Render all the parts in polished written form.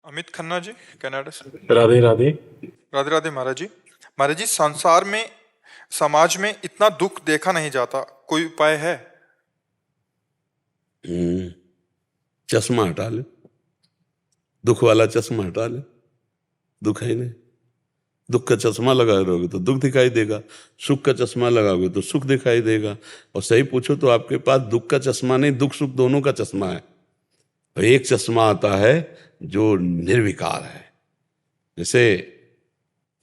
Amit Khanna ji, Canada से। राधे राधे। राधे राधे महाराज जी। महाराज जी, संसार में, समाज में इतना दुख देखा नहीं जाता, कोई उपाय है? चश्मा हटा ले, दुख वाला चश्मा हटा ले, दुख है ही नहीं। दुख का चश्मा लगाए रहोगे तो दुख दिखाई देगा, सुख का चश्मा लगाओगे तो सुख दिखाई देगा। और सही पूछो तो आपके पास दुख का चश्मा नहीं, दुख सुख दोनों का चश्मा है। और एक चश्मा आता है जो निर्विकार है। जैसे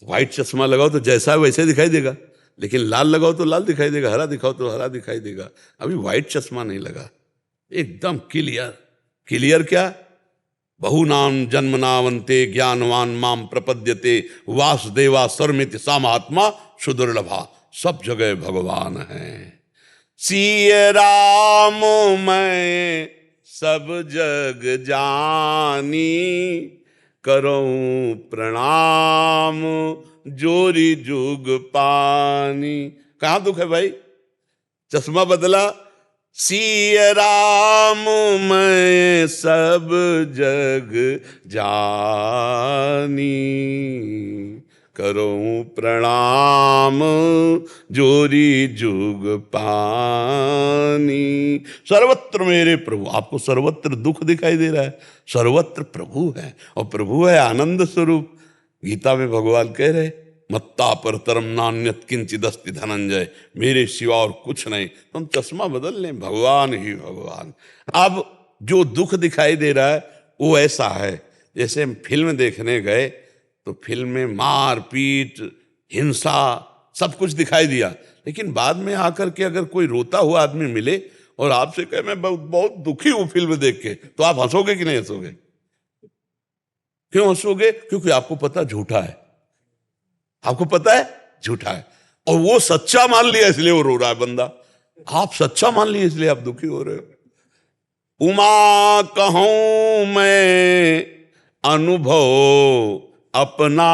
व्हाइट चश्मा लगाओ तो जैसा है वैसे दिखाई देगा, लेकिन लाल लगाओ तो लाल दिखाई देगा, हरा दिखाओ तो हरा दिखाई देगा। अभी व्हाइट चश्मा नहीं लगा, एकदम क्लियर। क्लियर क्या? बहुनाम जन्मनावंते ज्ञानवान माम प्रपद्यते वासुदेवा सर्वमिति सा महात्मा सुदुर्लभा। सब जगह भगवान है। सिय राम मैं सब जग जानी, करूं प्रणाम जोरी जुग पानी। कहाँ दुख है भाई? चश्मा बदला। सिय राम मैं सब जग जानी, करूं प्रणाम जोरी जुग पानी। सर्वत्र मेरे प्रभु। आपको सर्वत्र दुख दिखाई दे रहा है, सर्वत्र प्रभु है, और प्रभु है आनंद स्वरूप। गीता में भगवान कह रहे, मत्ता परतरम नान्यत किंचिदस्ति धनंजय, मेरे सिवा और कुछ नहीं। तुम चश्मा बदल लें, भगवान ही भगवान। अब जो दुख दिखाई दे रहा है वो ऐसा है, जैसे हम फिल्म देखने गए तो फिल्म में मार पीट हिंसा सब कुछ दिखाई दिया, लेकिन बाद में आकर के अगर कोई रोता हुआ आदमी मिले और आपसे कहे मैं बहुत दुखी हूं फिल्म देख के, तो आप हंसोगे कि नहीं हंसोगे? क्यों हंसोगे? क्योंकि आपको पता झूठा है, आपको पता है झूठा है, और वो सच्चा मान लिया इसलिए वो रो रहा है बंदा। आप सच्चा मान लिए इसलिए आप दुखी हो रहे हो। उमा कहूं मैं अनुभव अपना,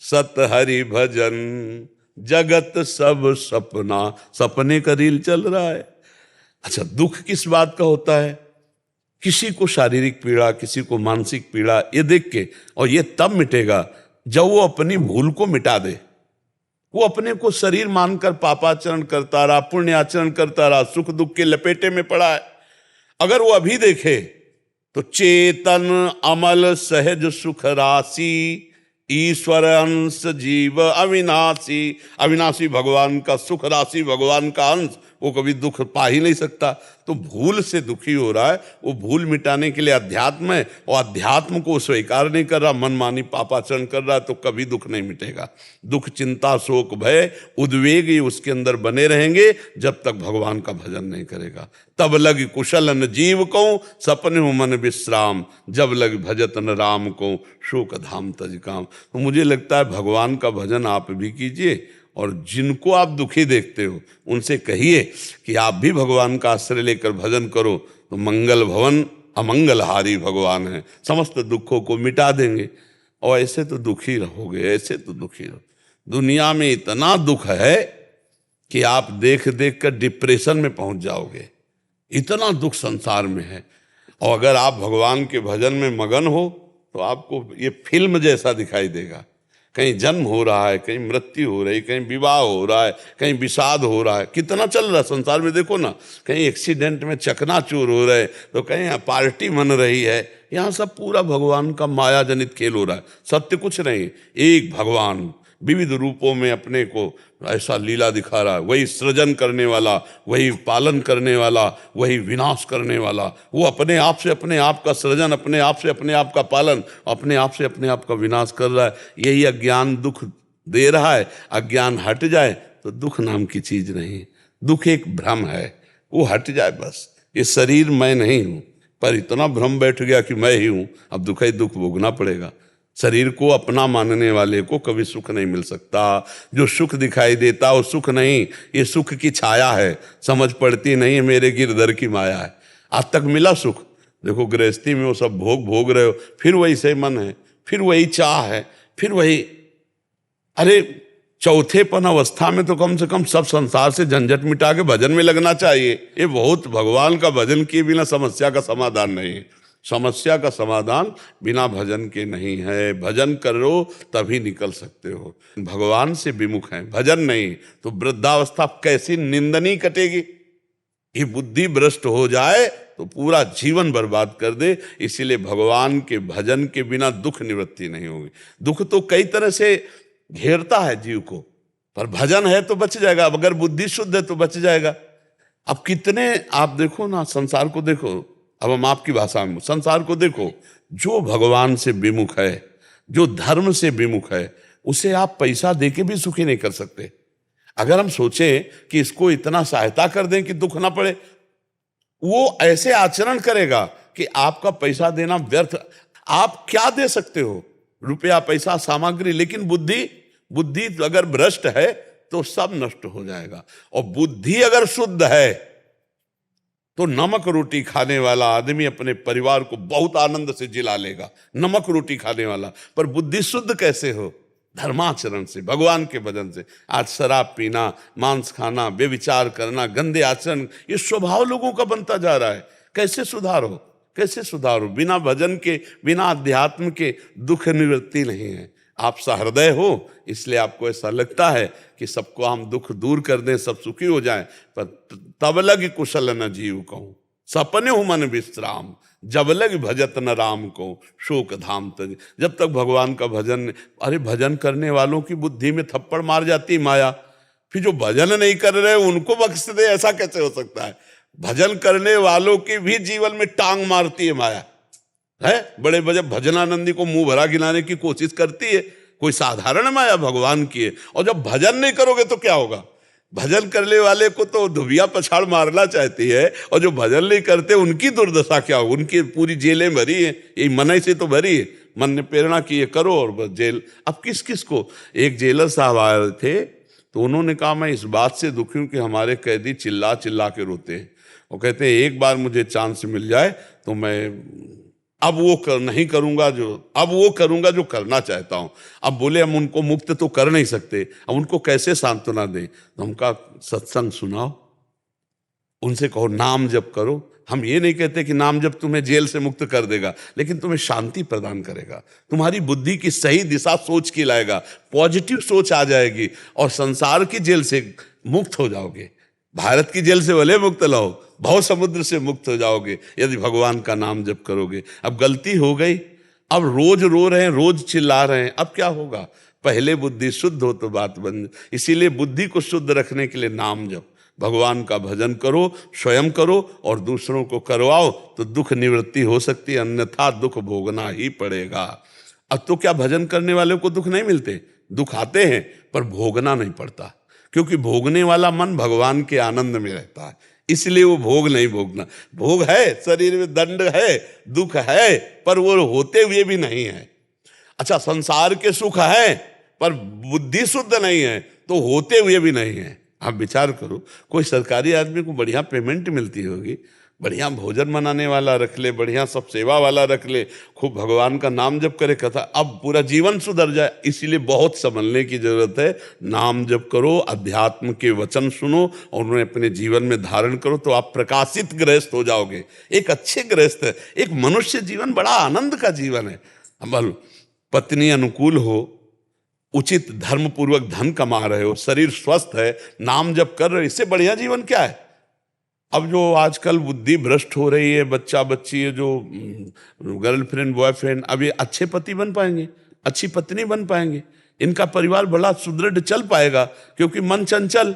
सत हरि भजन जगत सब सपना। सपने का रील चल रहा है। अच्छा, दुख किस बात का होता है? किसी को शारीरिक पीड़ा, किसी को मानसिक पीड़ा, ये देख के, और ये तब मिटेगा जब वो अपनी भूल को मिटा दे। वो अपने को शरीर मानकर पापाचरण करता रहा, पुण्याचरण करता रहा, सुख दुख के लपेटे में पड़ा है। अगर वो अभी देखे तो चेतन अमल सहज सुख राशि, ईश्वर अंश जीव अविनाशी। अविनाशी भगवान का सुख राशि, भगवान का अंश, वो कभी दुख पा ही नहीं सकता। तो भूल से दुखी हो रहा है, वो भूल मिटाने के लिए अध्यात्म है, और अध्यात्म को स्वीकार नहीं कर रहा, मनमानी पापाचरण कर रहा है, तो कभी दुख नहीं मिटेगा। दुख चिंता शोक भय उद्वेग ये उसके अंदर बने रहेंगे जब तक भगवान का भजन नहीं करेगा। तब लग कुशल न जीव को सपने मन विश्राम, जब लग भजत न राम को शोक धाम तज काम। तो मुझे लगता है भगवान का भजन आप भी कीजिए, और जिनको आप दुखी देखते हो उनसे कहिए कि आप भी भगवान का आश्रय लेकर भजन करो, तो मंगल भवन अमंगलहारी भगवान है, समस्त दुखों को मिटा देंगे। और ऐसे तो दुखी रहोगे, ऐसे तो दुखी रहो। दुनिया में इतना दुख है कि आप देख देख कर डिप्रेशन में पहुंच जाओगे, इतना दुख संसार में है। और अगर आप भगवान के भजन में मगन हो तो आपको ये फिल्म जैसा दिखाई देगा। कहीं जन्म हो रहा है, कहीं मृत्यु हो रही, कहीं विवाह हो रहा है, कहीं विषाद हो रहा है। कितना चल रहा है संसार में, देखो ना। कहीं एक्सीडेंट में चकनाचूर हो रहे, तो कहीं पार्टी मन रही है। यहाँ सब पूरा भगवान का माया जनित खेल हो रहा है, सत्य कुछ नहीं। एक भगवान विविध रूपों में अपने को ऐसा लीला दिखा रहा है। वही सृजन करने वाला, वही पालन करने वाला, वही विनाश करने वाला। वो अपने आप से अपने आप का सृजन, अपने आप से अपने आप का पालन, अपने आप से अपने आप का विनाश कर रहा है। यही अज्ञान दुख दे रहा है। अज्ञान हट जाए तो दुख नाम की चीज नहीं। दुख एक भ्रम है, वो हट जाए बस। ये शरीर मैं नहीं हूं, पर इतना भ्रम बैठ गया कि मैं ही हूं, अब दुख ही दुख भोगना पड़ेगा। शरीर को अपना मानने वाले को कभी सुख नहीं मिल सकता। जो सुख दिखाई देता वो सुख नहीं, ये सुख की छाया है। समझ पड़ती नहीं मेरे गिरधर की माया है। आज तक मिला सुख? देखो गृहस्थी में वो सब भोग भोग रहे हो, फिर वही से मन है, फिर वही चाह है, फिर वही। अरे चौथेपन अवस्था में तो कम से कम सब संसार से झंझट मिटा के भजन में लगना चाहिए। ये बहुत भगवान का भजन किए बिना समस्या का समाधान नहीं है। समस्या का समाधान बिना भजन के नहीं है। भजन करो तभी निकल सकते हो। भगवान से विमुख है, भजन नहीं तो वृद्धावस्था कैसी निंदनीय कटेगी। ये बुद्धि भ्रष्ट हो जाए तो पूरा जीवन बर्बाद कर दे। इसीलिए भगवान के भजन के बिना दुख निवृत्ति नहीं होगी। दुख तो कई तरह से घेरता है जीव को, पर भजन है तो बच जाएगा। अगर बुद्धि शुद्ध है तो बच जाएगा। अब कितने आप देखो ना, संसार को देखो, अब हम आपकी भाषा में संसार को देखो, जो भगवान से विमुख है, जो धर्म से विमुख है, उसे आप पैसा देके भी सुखी नहीं कर सकते। अगर हम सोचें कि इसको इतना सहायता कर दें कि दुख ना पड़े, वो ऐसे आचरण करेगा कि आपका पैसा देना व्यर्थ। आप क्या दे सकते हो? रुपया, पैसा, सामग्री, लेकिन बुद्धि अगर भ्रष्ट है तो सब नष्ट हो जाएगा। और बुद्धि अगर शुद्ध है तो नमक रोटी खाने वाला आदमी अपने परिवार को बहुत आनंद से जिला लेगा, नमक रोटी खाने वाला। पर बुद्धि शुद्ध कैसे हो? धर्माचरण से, भगवान के भजन से। आज शराब पीना, मांस खाना, बेविचार करना, गंदे आचरण, ये स्वभाव लोगों का बनता जा रहा है। कैसे सुधारो? बिना भजन के, बिना अध्यात्म के दुख निवृत्ति नहीं है। आप सहृदय हो, इसलिए आपको ऐसा लगता है कि सबको हम दुख दूर कर दें, सब सुखी हो जाएं। पर तब लग कुशल न जीव कहूं, सपने हो मन विश्राम, जब लग भजत न राम को शोक धाम तज। जब तक भगवान का भजन, अरे भजन करने वालों की बुद्धि में थप्पड़ मार जाती माया, फिर जो भजन नहीं कर रहे उनको बख्श दे, ऐसा कैसे हो सकता है? भजन करने वालों के भी जीवन में टांग मारती है माया, है। बड़े बड़े भजनानंदी को मुंह भरा गिनाने की कोशिश करती है, कोई साधारण माया भगवान की है। और जब भजन नहीं करोगे तो क्या होगा? भजन करने वाले को तो धुबिया पछाड़ मारना चाहती है, और जो भजन नहीं करते उनकी दुर्दशा क्या होगी? उनकी पूरी जेलें भरी है, यही मन से तो भरी है। मन ने प्रेरणा की, ये करो, और बस जेल। अब किस को? एक जेलर साहब आए थे, तो उन्होंने कहा मैं इस बात से दुखी हूं कि हमारे कैदी चिल्ला चिल्ला के रोते हैं। वो कहते हैं एक बार मुझे चांस मिल जाए तो मैं अब नहीं करूंगा वो करूंगा जो करना चाहता हूं। अब बोले हम उनको मुक्त तो कर नहीं सकते, अब उनको कैसे सांत्वना दें? तो हम कहा सत्संग सुनाओ, उनसे कहो नाम जप करो। हम ये नहीं कहते कि नाम जप तुम्हें जेल से मुक्त कर देगा, लेकिन तुम्हें शांति प्रदान करेगा, तुम्हारी बुद्धि की सही दिशा सोच की लाएगा, पॉजिटिव सोच आ जाएगी, और संसार की जेल से मुक्त हो जाओगे। भारत की जेल से भले मुक्त लाओ, भव समुद्र से मुक्त हो जाओगे यदि भगवान का नाम जप करोगे। अब गलती हो गई, अब रोज रो रहे हैं, रोज चिल्ला रहे हैं, अब क्या होगा? पहले बुद्धि शुद्ध हो तो बात बन। इसीलिए बुद्धि को शुद्ध रखने के लिए नाम जप, भगवान का भजन करो, स्वयं करो और दूसरों को करवाओ, तो दुख निवृत्ति हो सकती है, अन्यथा दुख भोगना ही पड़ेगा। अब तो क्या भजन करने वाले को दुख नहीं मिलते? दुख आते हैं पर भोगना नहीं पड़ता, क्योंकि भोगने वाला मन भगवान के आनंद में रहता है, इसलिए वो भोग नहीं भोगना। भोग है, शरीर में दंड है, दुख है, पर वो होते हुए भी नहीं है। अच्छा, संसार के सुख है पर बुद्धि शुद्ध नहीं है तो होते हुए भी नहीं है। आप विचार करो, कोई सरकारी आदमी को बढ़िया पेमेंट मिलती होगी, बढ़िया भोजन बनाने वाला रख ले, बढ़िया सब सेवा वाला रख ले, खूब भगवान का नाम जप करे, कथा, अब पूरा जीवन सुधर जाए। इसीलिए बहुत संभलने की जरूरत है। नाम जप करो, अध्यात्म के वचन सुनो और उन्हें अपने जीवन में धारण करो, तो आप प्रकाशित गृहस्थ हो जाओगे, एक अच्छे गृहस्थ। एक मनुष्य जीवन बड़ा आनंद का जीवन है। अब पत्नी अनुकूल हो, उचित धर्म पूर्वक धन कमा रहे हो, शरीर स्वस्थ है, नाम जप कर रहे हो, इससे बढ़िया जीवन क्या है? अब जो आजकल बुद्धि भ्रष्ट हो रही है, बच्चा बच्ची है, जो गर्लफ्रेंड बॉयफ्रेंड, अब ये अच्छे पति बन पाएंगे, अच्छी पत्नी बन पाएंगे, इनका परिवार बड़ा सुदृढ़ चल पाएगा, क्योंकि मन चंचल।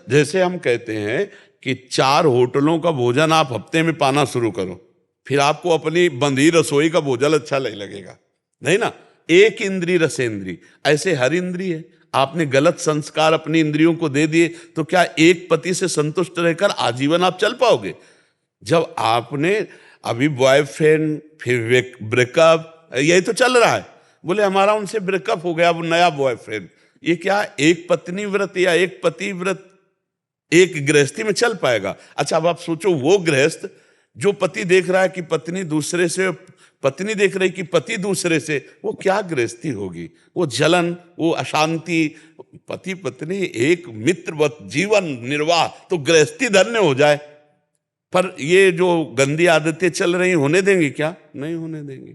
जैसे हम कहते हैं कि 4 होटलों का भोजन आप हफ्ते में पाना शुरू करो, फिर आपको अपनी बंधी रसोई का भोजन अच्छा नहीं लगेगा, नहीं ना। एक इंद्री रसेंद्री, ऐसे हर इंद्री है। आपने गलत संस्कार अपनी इंद्रियों को दे दिए तो क्या एक पति से संतुष्ट रहकर आजीवन आप चल पाओगे? जब आपने अभी बॉयफ्रेंड, फिर ब्रेकअप, यही तो चल रहा है। बोले हमारा उनसे ब्रेकअप हो गया, अब नया बॉयफ्रेंड। ये क्या एक पत्नी व्रत या एक पति व्रत एक गृहस्थी में चल पाएगा? अच्छा, अब आप सोचो, वो गृहस्थ जो पति देख रहा है कि पत्नी दूसरे से, पत्नी देख रही कि पति दूसरे से, वो क्या गृहस्थी होगी? वो जलन, वो अशांति। पति पत्नी एक मित्रवत जीवन निर्वाह, तो गृहस्थी धन्य हो जाए। पर ये जो गंदी आदतें चल रही होने देंगे क्या? नहीं होने देंगे।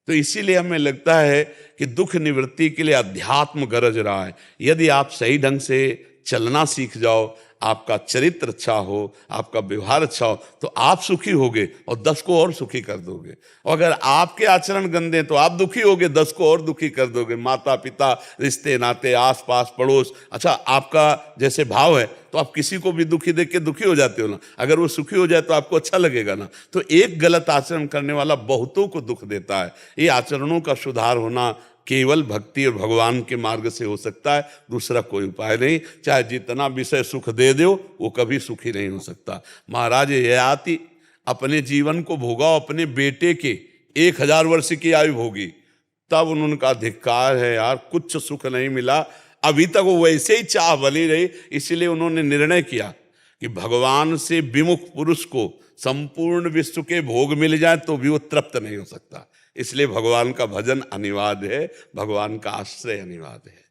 तो इसीलिए हमें लगता है कि दुख निवृत्ति के लिए अध्यात्म गरज रहा है। यदि आप सही ढंग से चलना सीख जाओ, आपका चरित्र अच्छा हो, आपका व्यवहार अच्छा हो, तो आप सुखी होगे और 10 को और सुखी कर दोगे। और अगर आपके आचरण गंदे हैं तो आप दुखी होगे, 10 को और दुखी कर दोगे। माता पिता, रिश्ते नाते, आस पास पड़ोस, अच्छा आपका जैसे भाव है तो आप किसी को भी दुखी देख के दुखी हो जाते हो ना। अगर वो सुखी हो जाए तो आपको अच्छा लगेगा ना। तो एक गलत आचरण करने वाला बहुतों को दुख देता है। ये आचरणों का सुधार होना केवल भक्ति और भगवान के मार्ग से हो सकता है, दूसरा कोई उपाय नहीं। चाहे जितना विषय सुख दे दो, वो कभी सुखी नहीं हो सकता। महाराज ययाति अपने जीवन को भोगा, अपने बेटे के 1000 वर्ष की आयु भोगी, तब उन्होंने कहा धिक्कार है यार, कुछ सुख नहीं मिला। अभी तक वो वैसे ही चाह बनी रही। इसलिए उन्होंने निर्णय किया कि भगवान से विमुख पुरुष को संपूर्ण विश्व के भोग मिल जाए तो भी वो तृप्त नहीं हो सकता। इसलिए भगवान का भजन अनिवार्य है, भगवान का आश्रय अनिवार्य है।